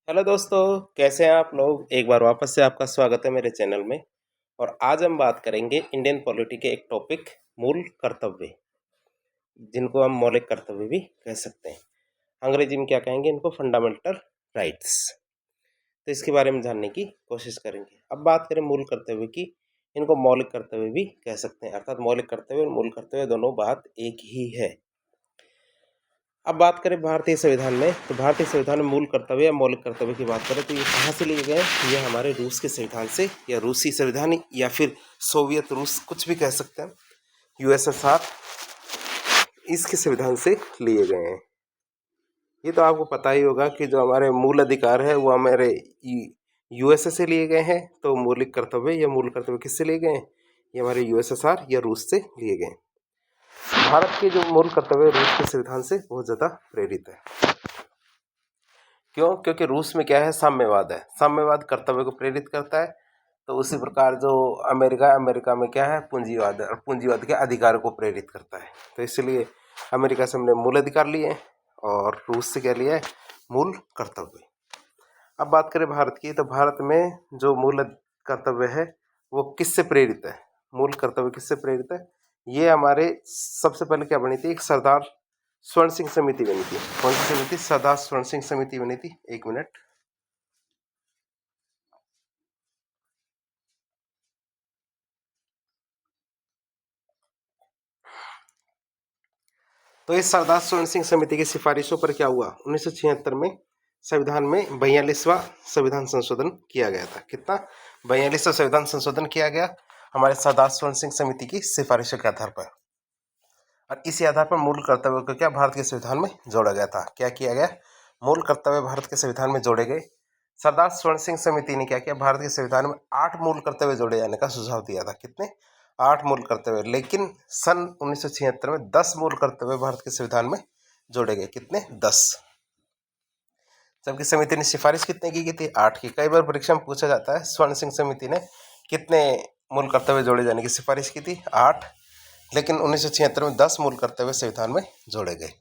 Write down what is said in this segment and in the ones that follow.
Hello दोस्तों, कैसे हैं आप लोग। एक बार वापस से आपका स्वागत है मेरे चैनल में। और आज हम बात करेंगे इंडियन पॉलिटी के एक टॉपिक मूल कर्तव्य, जिनको हम मौलिक कर्तव्य भी कह सकते हैं। अंग्रेजी में क्या कहेंगे इनको, फंडामेंटल राइट्स। तो इसके बारे में जानने की कोशिश करेंगे। अब बात करें मूल कर्तव्य की, इनको मौलिक कर्तव्य भी कह सकते हैं। अर्थात मौलिक कर्तव्य और मूल कर्तव्य दोनों बात एक ही है। अब बात करें भारतीय संविधान में, तो भारतीय संविधान में मूल कर्तव्य या मौलिक कर्तव्य की बात करें तो ये कहाँ से लिए गए हैं। ये हमारे रूस के संविधान से, या रूसी संविधान, या फिर सोवियत रूस, कुछ भी कह सकते हैं, यूएसएसआर, इसके संविधान से लिए गए हैं। ये तो आपको पता ही होगा कि जो हमारे मूल अधिकार है वो हमारे यूएसए से लिए गए हैं। तो मौलिक कर्तव्य या मूल कर्तव्य किससे लिए गए हैं, ये हमारे यूएसएसआर या रूस से लिए गए हैं। भारत के जो मूल कर्तव्य रूस के संविधान से बहुत ज़्यादा प्रेरित है। क्यों? क्योंकि रूस में क्या है, साम्यवाद है। साम्यवाद कर्तव्य को प्रेरित करता है। तो उसी प्रकार जो अमेरिका में क्या है, पूंजीवाद है, और पूंजीवाद के अधिकार को प्रेरित करता है। तो इसलिए अमेरिका से हमने मूल अधिकार लिए और रूस से क्या लिया है, मूल कर्तव्य। अब बात करें भारत की, तो भारत में जो मूल कर्तव्य है वो किससे प्रेरित है, मूल कर्तव्य किससे प्रेरित है। ये हमारे सबसे पहले क्या बनी थी, एक सरदार स्वर्ण सिंह समिति बनी थी। कौन सी समिति, सरदार स्वर्ण सिंह समिति बनी थी। एक मिनट। तो इस सरदार स्वर्ण सिंह समिति की सिफारिशों पर क्या हुआ, 1976 में संविधान में 42वां संविधान संशोधन किया गया था। कितना, 42वां संविधान संशोधन किया गया हमारे सरदार स्वर्ण सिंह समिति की सिफारिशों के आधार पर। और इसी आधार पर मूल कर्तव्य को क्या भारत के संविधान में जोड़ा गया था। क्या किया गया, मूल कर्तव्य भारत के संविधान में जोड़े गए। सरदार स्वर्ण सिंह समिति ने क्या किया, भारत के संविधान में 8 मूल कर्तव्य जोड़े जाने का सुझाव दिया था। कितने, 8 मूल कर्तव्य। लेकिन सन 1976 में 10 मूल कर्तव्य भारत के संविधान में जोड़े गए। कितने, 10। जबकि समिति ने सिफारिश कितने की थी, 8 की। कई बार परीक्षा में पूछा जाता है स्वर्ण सिंह समिति ने कितने मूल कर्तव्य जोड़े जाने की सिफारिश की थी, 8। लेकिन 1976 में 10 मूल कर्तव्य संविधान में जोड़े गए।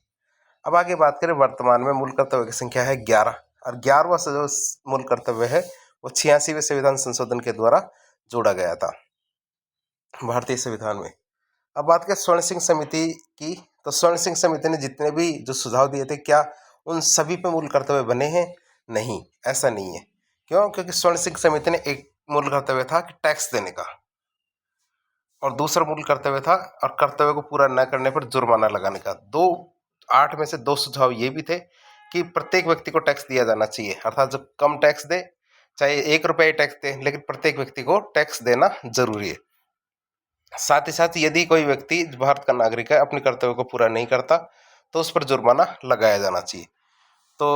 अब आगे बात करें, वर्तमान में मूल कर्तव्य की संख्या है 11। और 11वां जो मूल कर्तव्य है वो 86वें संविधान संशोधन के द्वारा जोड़ा गया था भारतीय संविधान में। अब बात करें स्वर्ण सिंह समिति की, तो स्वर्ण सिंह समिति ने जितने भी जो सुझाव दिए थे, क्या उन सभी पे मूल कर्तव्य बने हैं? नहीं, ऐसा नहीं है। क्यों? क्योंकि स्वर्ण सिंह समिति ने एक मूल कर्तव्य था कि टैक्स देने का, और दूसरा मूल कर्तव्य था, और कर्तव्य को पूरा न करने पर जुर्माना लगाने का। 8 में से 2 सुझाव ये भी थे कि प्रत्येक व्यक्ति को टैक्स दिया जाना चाहिए। अर्थात जो कम टैक्स दे, चाहे 1 रुपये टैक्स दे, लेकिन प्रत्येक व्यक्ति को टैक्स देना जरूरी है। साथ ही साथ यदि कोई व्यक्ति भारत का नागरिक है अपने कर्तव्य को पूरा नहीं करता तो उस पर जुर्माना लगाया जाना चाहिए। तो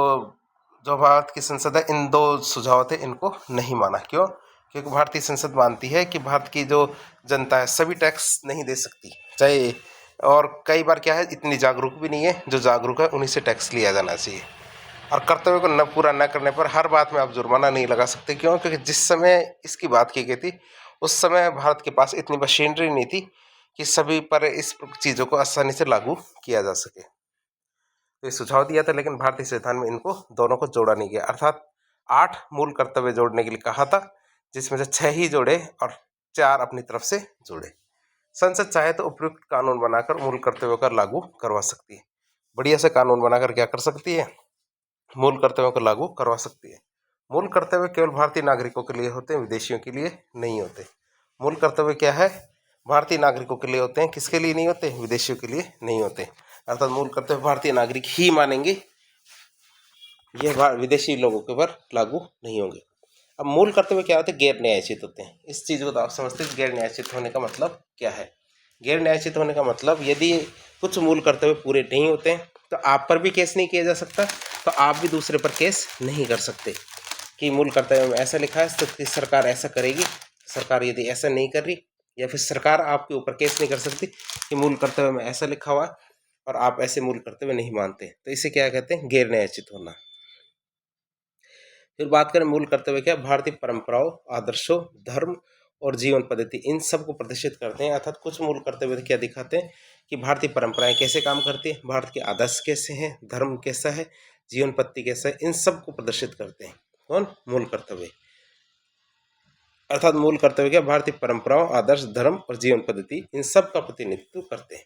जो भारत की संसद है, इन 2 सुझाव थे, इनको नहीं माना। क्यों? क्योंकि भारतीय संसद मानती है कि भारत की जो जनता है सभी टैक्स नहीं दे सकती, चाहे, और कई बार क्या है, इतनी जागरूक भी नहीं है। जो जागरूक है उन्हीं से टैक्स लिया जाना चाहिए। और कर्तव्य को न पूरा न करने पर हर बात में आप जुर्माना नहीं लगा सकते। क्यों? क्योंकि जिस समय इसकी बात की गई थी उस समय भारत के पास इतनी मशीनरी नहीं थी कि सभी पर इस चीज़ों को आसानी से लागू किया जा सके। तो ये सुझाव दिया था, लेकिन भारतीय संविधान में इनको दोनों को जोड़ा नहीं गया। अर्थात 8 मूल कर्तव्य जोड़ने के लिए कहा था, जिसमें से 6 ही जोड़े और 4 अपनी तरफ से जोड़े। संसद चाहे तो उपयुक्त कानून बनाकर मूल कर्तव्यों का लागू करवा सकती है। बढ़िया से कानून बनाकर क्या कर सकती है, मूल कर्तव्यों को लागू करवा सकती है। मूल कर्तव्य केवल भारतीय नागरिकों के लिए होते हैं, विदेशियों के लिए नहीं होते। मूल कर्तव्य क्या है, भारतीय नागरिकों के लिए होते हैं। किसके लिए नहीं होते, विदेशियों के लिए नहीं होते। अर्थात मूल कर्तव्य भारतीय नागरिक ही मानेंगे, यह विदेशी लोगों के ऊपर लागू नहीं होंगे। अब मूल कर्तव्य क्या होते हैं, गैर न्यायोचित होते हैं। इस चीज़ को तो आप समझते हैं, गैर न्यायोचित होने का मतलब क्या है। गैर न्यायोचित होने का मतलब, यदि कुछ मूल कर्तव्य पूरे नहीं होते हैं तो आप पर भी केस नहीं किया जा सकता, तो आप भी दूसरे पर केस नहीं कर सकते कि मूल कर्तव्य में ऐसा लिखा है तो सरकार ऐसा करेगी। सरकार यदि ऐसा नहीं कर रही, या फिर सरकार आपके ऊपर केस नहीं कर सकती कि मूल कर्तव्य में ऐसा लिखा हुआ और आप ऐसे मूल कर्तव्य नहीं मानते। तो इसे क्या कहते हैं, गैर न्यायोचित होना। फिर बात करें मूल कर्तव्य क्या, भारतीय परंपराओं, आदर्शों, धर्म और जीवन पद्धति, इन सब को प्रदर्शित करते हैं। अर्थात कुछ मूल कर्तव्य क्या दिखाते हैं कि भारतीय परंपराएं कैसे काम करती है, भारत के आदर्श कैसे हैं, धर्म कैसा है, जीवन पद्धति कैसा है, इन सब को प्रदर्शित करते हैं। कौन? मूल कर्तव्य। अर्थात मूल कर्तव्य क्या? भारतीय परंपराओं, आदर्श, धर्म और जीवन पद्धति, इन सब का प्रतिनिधित्व करते हैं।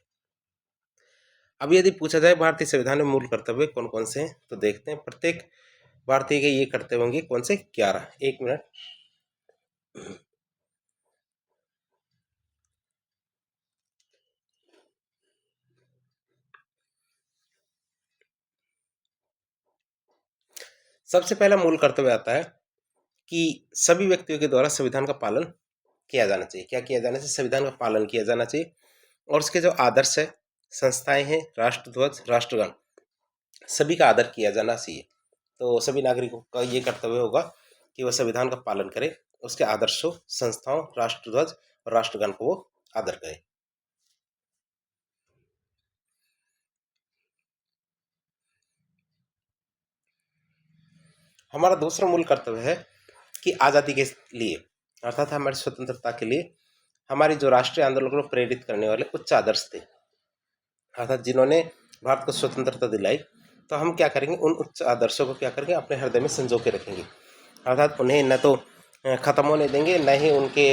अब यदि पूछा जाए भारतीय संविधान में मूल कर्तव्य कौन कौन से हैं, तो देखते हैं। प्रत्येक भारतीय के ये कर्तव्य होंगे कौन से? 11। एक मिनट। सबसे पहला मूल कर्तव्य आता है कि सभी व्यक्तियों के द्वारा संविधान का पालन किया जाना चाहिए। क्या किया जाना चाहिए? संविधान का पालन किया जाना चाहिए। और उसके जो आदर्श है, संस्थाएं हैं, राष्ट्रध्वज, राष्ट्रगान, सभी का आदर किया जाना चाहिए। तो सभी नागरिकों का ये कर्तव्य होगा कि वह संविधान का पालन करें, उसके आदर्शों, संस्थाओं, राष्ट्रध्वज और राष्ट्रगान को वो आदर करें। हमारा दूसरा मूल कर्तव्य है कि आज़ादी के लिए, अर्थात हमारी स्वतंत्रता के लिए हमारी जो राष्ट्रीय आंदोलन को प्रेरित करने वाले उच्च आदर्श थे, अर्थात जिन्होंने भारत को स्वतंत्रता दिलाई, तो हम क्या करेंगे? उन उच्च आदर्शों को क्या करेंगे? अपने हृदय में संजो के रखेंगे। अर्थात उन्हें न तो खत्म होने देंगे, न ही उनके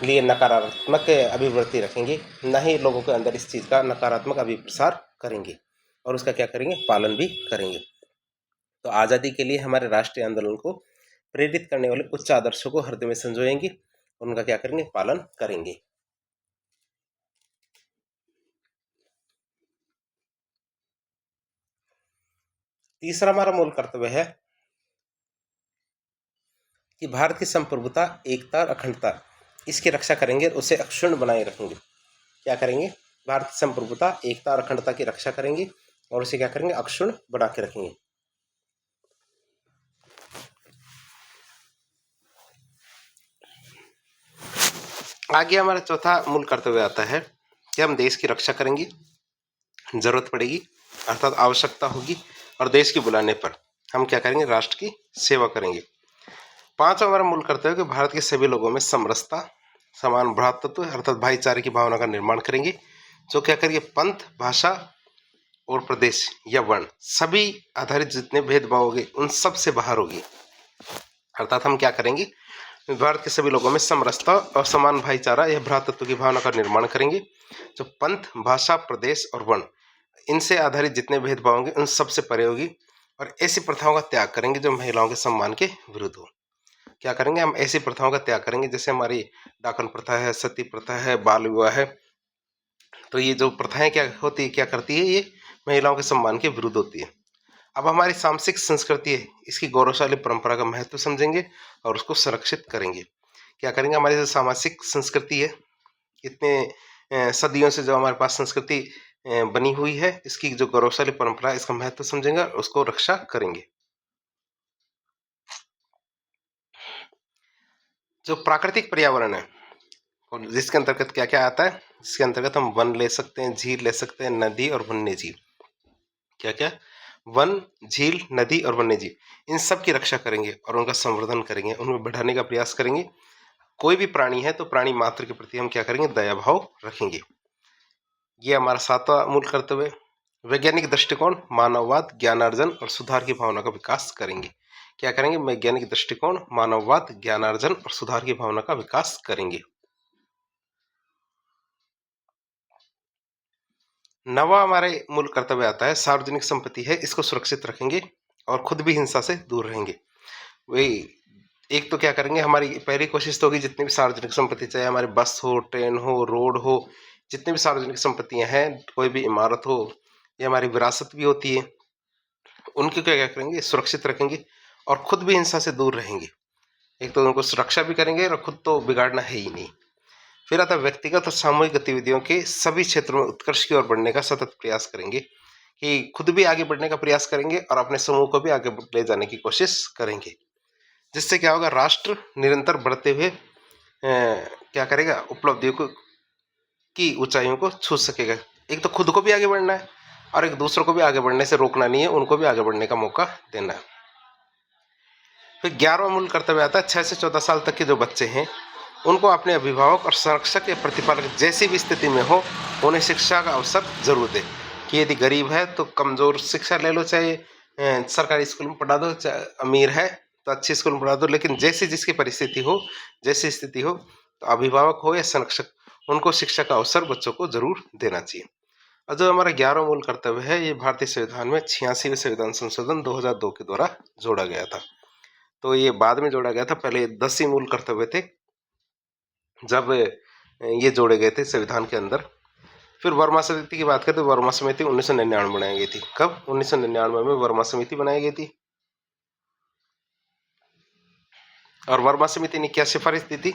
लिए नकारात्मक अभिवृत्ति रखेंगे, न ही लोगों के अंदर इस चीज़ का नकारात्मक अभिप्रसार करेंगे, और उसका क्या करेंगे? पालन भी करेंगे। तो आज़ादी के लिए हमारे राष्ट्रीय आंदोलन को प्रेरित करने वाले उच्च आदर्शों को हृदय में संजोएंगे, उनका क्या करेंगे? पालन करेंगे। तीसरा हमारा मूल कर्तव्य है कि भारत की संप्रभुता, एकता और अखंडता, इसकी रक्षा करेंगे और उसे अक्षुण्ण बनाए रखेंगे। क्या करेंगे? भारत की संप्रभुता, एकता और अखंडता की रक्षा करेंगे और उसे क्या करेंगे? अक्षुण्ण बना के रखेंगे। आगे हमारा चौथा मूल कर्तव्य आता है कि हम देश की रक्षा करेंगे, जरूरत पड़ेगी, अर्थात आवश्यकता होगी, और देश के बुलाने पर हम क्या करेंगे? राष्ट्र की सेवा करेंगे। पांचवा हमारा मूल कर्तव्य कि भारत के सभी लोगों में समरसता, समान भ्रातृत्व अर्थात भाईचारे की भावना का निर्माण करेंगे, जो क्या करेंगे? पंथ, भाषा और प्रदेश या वर्ण, सभी आधारित जितने भेदभाव होंगे उन सब से बाहर होगी। अर्थात हम क्या करेंगे? भारत के सभी लोगों में समरसता और समान भाईचारा या भ्रातृत्व की भावना का निर्माण करेंगे, जो पंथ, भाषा, प्रदेश और वर्ण, इनसे आधारित जितने भेदभाव होंगे उन सब से परे होगी, और ऐसी प्रथाओं का त्याग करेंगे जो महिलाओं के सम्मान के विरुद्ध हो। क्या करेंगे? हम ऐसी प्रथाओं का त्याग करेंगे, जैसे हमारी डाकन प्रथा है, सती प्रथा है, बाल विवाह है। तो ये जो प्रथाएं क्या होती है, क्या करती है? ये महिलाओं के सम्मान के विरुद्ध होती है। अब हमारी सांस्कृतिक संस्कृति है, इसकी गौरवशाली परंपरा का महत्व समझेंगे और उसको संरक्षित करेंगे। क्या करेंगे? हमारी जो सामाजिक संस्कृति है, इतने सदियों से जो हमारे पास संस्कृति बनी हुई है, इसकी जो गौरवशाली परंपरा है, इसका महत्व समझेंगे और उसको रक्षा करेंगे। जो प्राकृतिक पर्यावरण है, और जिसके अंतर्गत क्या क्या आता है? जिसके अंतर्गत हम वन ले सकते हैं, झील ले सकते हैं, नदी और वन्य जीव। क्या क्या? वन, झील, नदी और वन्य जीव, इन सब की रक्षा करेंगे और उनका संवर्धन करेंगे, उनमें बढ़ाने का प्रयास करेंगे। कोई भी प्राणी है तो प्राणी मात्र के प्रति हम क्या करेंगे? दया भाव रखेंगे। ये हमारा सातवां मूल कर्तव्य। वैज्ञानिक दृष्टिकोण, मानववाद, ज्ञानार्जन और सुधार की भावना का विकास करेंगे। क्या करेंगे? वैज्ञानिक दृष्टिकोण, मानववाद, ज्ञानार्जन और सुधार की भावना का विकास करेंगे। नवा हमारे मूल कर्तव्य आता है सार्वजनिक संपत्ति है, इसको सुरक्षित रखेंगे और खुद भी हिंसा से दूर रहेंगे। वही एक तो क्या करेंगे? हमारी पहली कोशिश तो होगी जितनी भी सार्वजनिक संपत्ति, चाहे हमारे बस हो, ट्रेन हो, रोड हो, जितनी भी सार्वजनिक संपत्तियां हैं, कोई भी इमारत हो, ये हमारी विरासत भी होती है, उनकी क्या क्या करेंगे? सुरक्षित रखेंगे और खुद भी हिंसा से दूर रहेंगे। एक तो उनको सुरक्षा भी करेंगे और खुद तो बिगाड़ना है ही नहीं। फिर आता व्यक्तिगत और सामूहिक गतिविधियों के सभी क्षेत्रों में उत्कर्ष की ओर बढ़ने का सतत प्रयास करेंगे, कि खुद भी आगे बढ़ने का प्रयास करेंगे और अपने समूह को भी आगे ले जाने की कोशिश करेंगे। जिससे क्या होगा? राष्ट्र निरंतर बढ़ते हुए क्या करेगा? उपलब्धियों को की ऊंचाइयों को छू सकेगा। एक तो खुद को भी आगे बढ़ना है और एक दूसरों को भी आगे बढ़ने से रोकना नहीं है, उनको भी आगे बढ़ने का मौका देना है। फिर 11वां मूल कर्तव्य आता है 6 से 14 साल तक के जो बच्चे हैं, उनको अपने अभिभावक और संरक्षक या प्रतिपालक जैसी भी स्थिति में हो, उन्हें शिक्षा का अवसर जरूर दें। कि यदि गरीब है तो कमजोर शिक्षा ले लो, चाहे सरकारी स्कूल में पढ़ा दो, अमीर है तो अच्छे स्कूल में पढ़ा दो, लेकिन जैसी जिसकी परिस्थिति हो, जैसी स्थिति हो, तो अभिभावक हो या संरक्षक, उनको शिक्षा का अवसर बच्चों को जरूर देना चाहिए। और जो हमारा 11वां मूल कर्तव्य है, ये भारतीय संविधान में 86वें संविधान संशोधन 2002 के द्वारा जोड़ा गया था। तो ये बाद में जोड़ा गया था, पहले 10 ही मूल कर्तव्य थे जब ये जोड़े गए थे संविधान के अंदर। फिर वर्मा समिति की बात करें तो वर्मा समिति 1999 में बनाई गई थी। कब? 1999 में वर्मा समिति बनाई गई थी। और वर्मा समिति ने क्या सिफारिश दी थी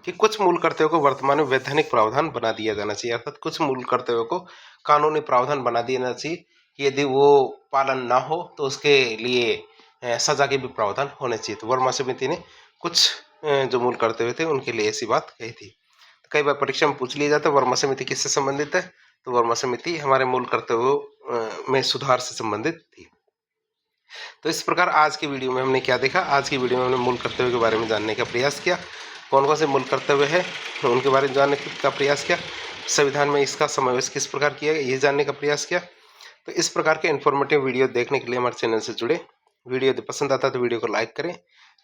कि कुछ मूल कर्तव्यों को वर्तमान में वैधानिक प्रावधान बना दिया जाना चाहिए, अर्थात कुछ मूल कर्तव्यों को कानूनी प्रावधान बना दिया जाना चाहिए कि यदि वो पालन ना हो तो उसके लिए सजा के भी प्रावधान होने चाहिए। तो वर्मा समिति ने कुछ जो मूल कर्तव्य थे उनके लिए ऐसी बात कही थी। तो कई बार परीक्षा में पूछ लिया जाता है वर्मा समिति किससे संबंधित है, तो वर्मा समिति हमारे मूल कर्तव्यों में सुधार से संबंधित थी। तो इस प्रकार आज की वीडियो में हमने क्या देखा? आज की वीडियो में हमने मूल कर्तव्य के बारे में जानने का प्रयास किया। कौन कौन से मूल कर्तव्य है उनके बारे में जानने का प्रयास किया, संविधान में इसका समावेश किस प्रकार किया गया ये जानने का प्रयास किया। तो इस प्रकार के इन्फॉर्मेटिव वीडियो देखने के लिए हमारे चैनल से जुड़े। वीडियो यदि पसंद आता है तो वीडियो को लाइक करें,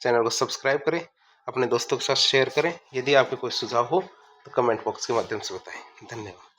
चैनल को सब्सक्राइब करें, अपने दोस्तों के साथ शेयर करें। यदि आपके कोई सुझाव हो तो कमेंट बॉक्स के माध्यम से बताएं। धन्यवाद।